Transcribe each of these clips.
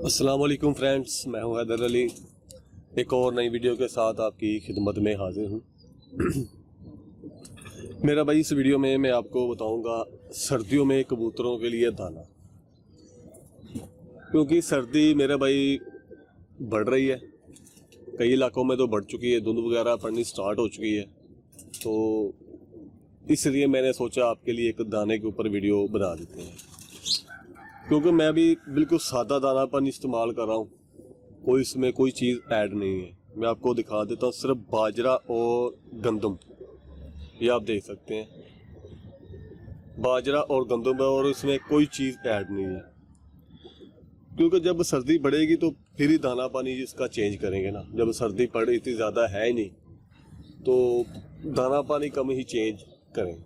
अस्सलाम वालेकुम फ्रेंड्स, मैं हूं हैदर अली। एक और नई वीडियो के साथ आपकी खिदमत में हाजिर हूं। मेरा भाई, इस वीडियो में मैं आपको बताऊंगा सर्दियों में कबूतरों के लिए दाना। क्योंकि सर्दी मेरे भाई बढ़ रही है, कई इलाकों में तो बढ़ चुकी है, धुंध वगैरह पड़नी स्टार्ट हो चुकी है। तो इसलिए मैंने सोचा आपके लिए एक दाने के ऊपर वीडियो बना देते हैं। क्योंकि मैं भी बिल्कुल सादा दाना पानी इस्तेमाल कर रहा हूँ, कोई इसमें कोई चीज़ ऐड नहीं है। मैं आपको दिखा देता हूँ, सिर्फ बाजरा और गंदम, ये आप देख सकते हैं, बाजरा और गंदम है, और इसमें कोई चीज़ ऐड नहीं है। क्योंकि जब सर्दी बढ़ेगी तो फिर ही दाना पानी इसका चेंज करेंगे ना। जब सर्दी पड़ इतनी ज़्यादा है ही नहीं, तो दाना पानी कम ही चेंज करें,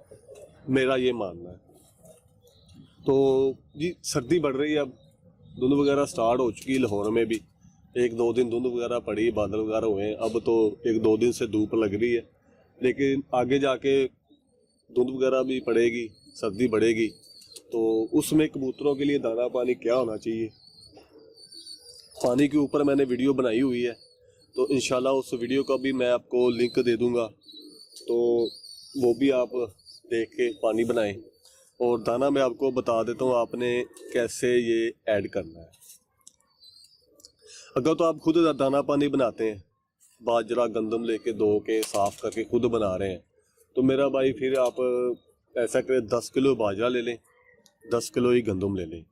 मेरा ये मानना है। तो जी, सर्दी बढ़ रही है, अब धुंध वगैरह स्टार्ट हो चुकी है। लाहौर में भी 1-2 दिन धुंध वगैरह पड़ी, बादल वगैरह हुए हैं। अब तो 1-2 दिन से धूप लग रही है, लेकिन आगे जाके धुंध वगैरह भी पड़ेगी, सर्दी बढ़ेगी, तो उसमें कबूतरों के लिए दाना पानी क्या होना चाहिए, पानी के ऊपर मैंने वीडियो बनाई हुई है। तो इंशाल्लाह उस वीडियो का भी मैं आपको लिंक दे दूँगा, तो वो भी आप देख के पानी बनाएं। और दाना मैं आपको बता देता हूँ आपने कैसे ये ऐड करना है। अगर तो आप खुद दाना पानी बनाते हैं, बाजरा गंदम लेके धो के साफ़ करके खुद बना रहे हैं, तो मेरा भाई फिर आप ऐसा करें, 10 किलो बाजरा ले लें, 10 किलो ही गंदम ले लें,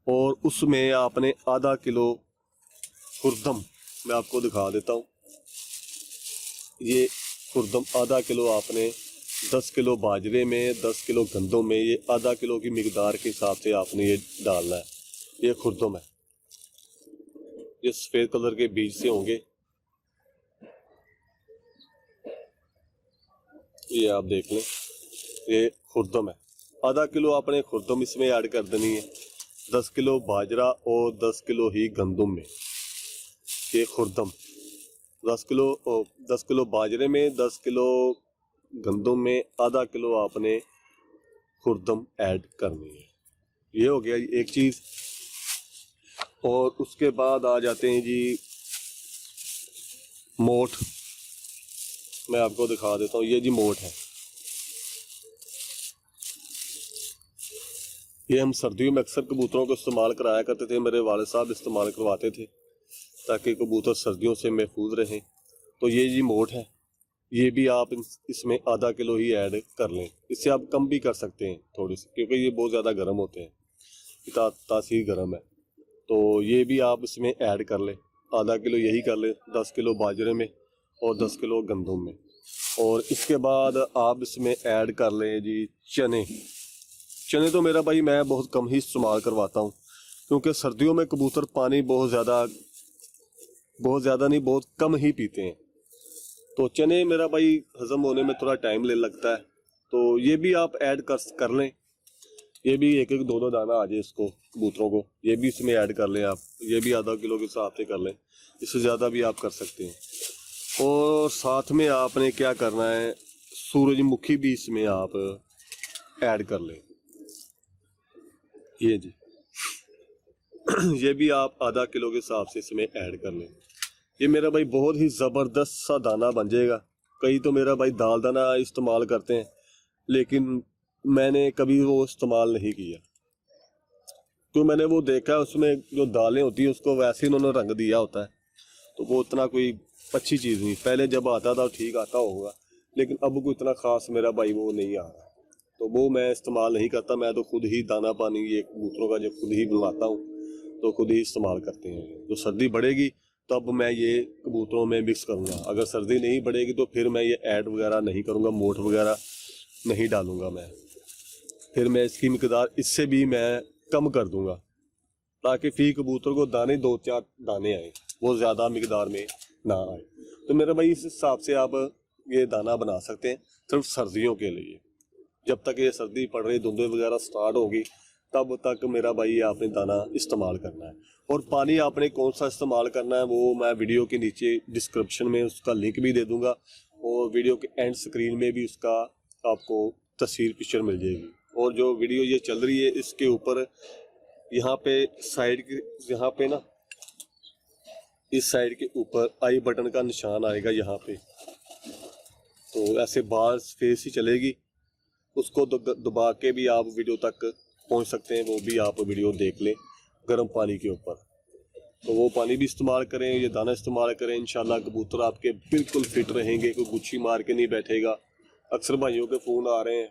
और उसमें आपने आधा किलो खुर्दम, मैं आपको दिखा देता हूँ, ये खुर्दम आधा किलो आपने 10 किलो बाजरे में, 10 किलो गंदों में, ये आधा किलो की मिकदार के हिसाब से आपने ये डालना है। ये खुर्दम है, ये सफ़ेद कलर के बीज से होंगे, ये आप देख लें, ये खुर्दम है। आधा किलो आपने खुर्दम इसमें ऐड कर देनी है, 10 किलो बाजरा और 10 किलो ही गंदम में। ये खुर्दम 10 किलो बाजरे में, 10 किलो गंदम में, आधा किलो आपने खुर्दम ऐड करनी है। ये हो गया एक चीज़। और उसके बाद आ जाते हैं जी मोठ, मैं आपको दिखा देता हूँ, ये जी मोठ है। ये हम सर्दियों में अक्सर कबूतरों को इस्तेमाल कराया करते थे, मेरे वालिद साहब इस्तेमाल करवाते थे ताकि कबूतर सर्दियों से महफूज रहें। तो ये जी मोठ है, ये भी आप इसमें आधा किलो ही ऐड कर लें। इससे आप कम भी कर सकते हैं थोड़ी सी, क्योंकि ये बहुत ज़्यादा गर्म होते हैं, तासीर गर्म है। तो ये भी आप इसमें ऐड कर लें, आधा किलो यही कर लें, 10 किलो बाजरे में और 10 किलो गंदम में। और इसके बाद आप इसमें ऐड कर लें जी चने। चने तो मेरा भाई मैं बहुत कम ही इस्तेमाल करवाता हूँ, क्योंकि सर्दियों में कबूतर पानी बहुत ज़्यादा नहीं, बहुत कम ही पीते हैं। तो चने मेरा भाई हज़म होने में थोड़ा टाइम ले लगता है, तो ये भी आप ऐड कर लें। ये भी 1-1, 2-2 दाना आ जाए इसको, कबूतरों को, ये भी इसमें ऐड कर लें आप। ये भी आधा किलो के हिसाब से कर लें, इससे ज़्यादा भी आप कर सकते हैं। और साथ में आपने क्या करना है, सूरजमुखी भी इसमें आप ऐड कर लें, ये जी ये भी आप आधा किलो के हिसाब से इसमें ऐड कर लें। ये मेरा भाई बहुत ही ज़बरदस्त सा दाना बन जाएगा। कई तो मेरा भाई दाल दाना इस्तेमाल करते हैं, लेकिन मैंने कभी वो इस्तेमाल नहीं किया। तो मैंने वो देखा, उसमें जो दालें होती हैं उसको वैसे ही उन्होंने रंग दिया होता है, तो वो उतना कोई अच्छी चीज़ नहीं। पहले जब आता था ठीक आता होगा, लेकिन अब कोई इतना ख़ास मेरा भाई वो नहीं आ रहा, तो वो मैं इस्तेमाल नहीं करता। मैं तो खुद ही दाना पानी ये कबूतरों का जो खुद ही बनवाता हूँ, तो खुद ही इस्तेमाल करते हैं। जो सर्दी बढ़ेगी तब मैं ये कबूतरों में मिक्स करूँगा। अगर सर्दी नहीं बढ़ेगी तो फिर मैं ये ऐड वगैरह नहीं करूँगा, मोठ वगैरह नहीं डालूँगा मैं। फिर मैं इसकी मिकदार इससे भी मैं कम कर दूँगा, ताकि फी कबूतर को दाने 2-4 दाने आए, वो ज़्यादा मिकदार में ना आए। तो मेरा भाई इस हिसाब से आप ये दाना बना सकते हैं, सिर्फ सर्दियों के लिए। जब तक ये सर्दी पड़ रही, धुंधें वगैरह स्टार्ट होगी, तब तक मेरा भाई आपने दाना इस्तेमाल करना है। और पानी आपने कौन सा इस्तेमाल करना है वो मैं वीडियो के नीचे डिस्क्रिप्शन में उसका लिंक भी दे दूंगा, और वीडियो के एंड स्क्रीन में भी उसका आपको तस्वीर पिक्चर मिल जाएगी। और जो वीडियो ये चल रही है इसके ऊपर यहाँ पे साइड के यहाँ पे ना इस साइड के ऊपर आई बटन का निशान आएगा यहाँ पे, तो ऐसे बार फेस ही चलेगी, उसको दबा के भी आप वीडियो तक पहुँच सकते हैं, वो भी आप वीडियो देख लें गर्म पानी के ऊपर। तो वो पानी भी इस्तेमाल करें, ये दाना इस्तेमाल करें, इंशाल्लाह कबूतर आपके बिल्कुल फिट रहेंगे, कोई गुच्छी मार के नहीं बैठेगा। अक्सर भाइयों के फ़ोन आ रहे हैं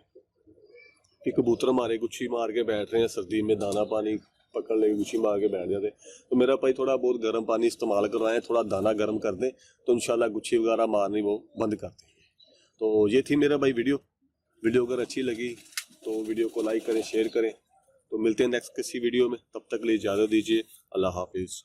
कि कबूतर हमारे गुच्छी मार के बैठ रहे हैं, सर्दी में दाना पानी पकड़ लेंगे गुच्छी मार के बैठ जाते हैं। तो मेरा भाई थोड़ा बहुत गर्म पानी इस्तेमाल करवाएं, थोड़ा दाना गर्म कर दें, तो इंशाल्लाह गुच्छी वगैरह मारनी वो बंद कर देंगे। तो ये थी मेरा भाई वीडियो अगर अच्छी लगी तो वीडियो को लाइक करें, शेयर करें। तो मिलते हैं नेक्स्ट किसी वीडियो में, तब तक के लिए इजाज़त दीजिए। अल्लाह हाफिज़।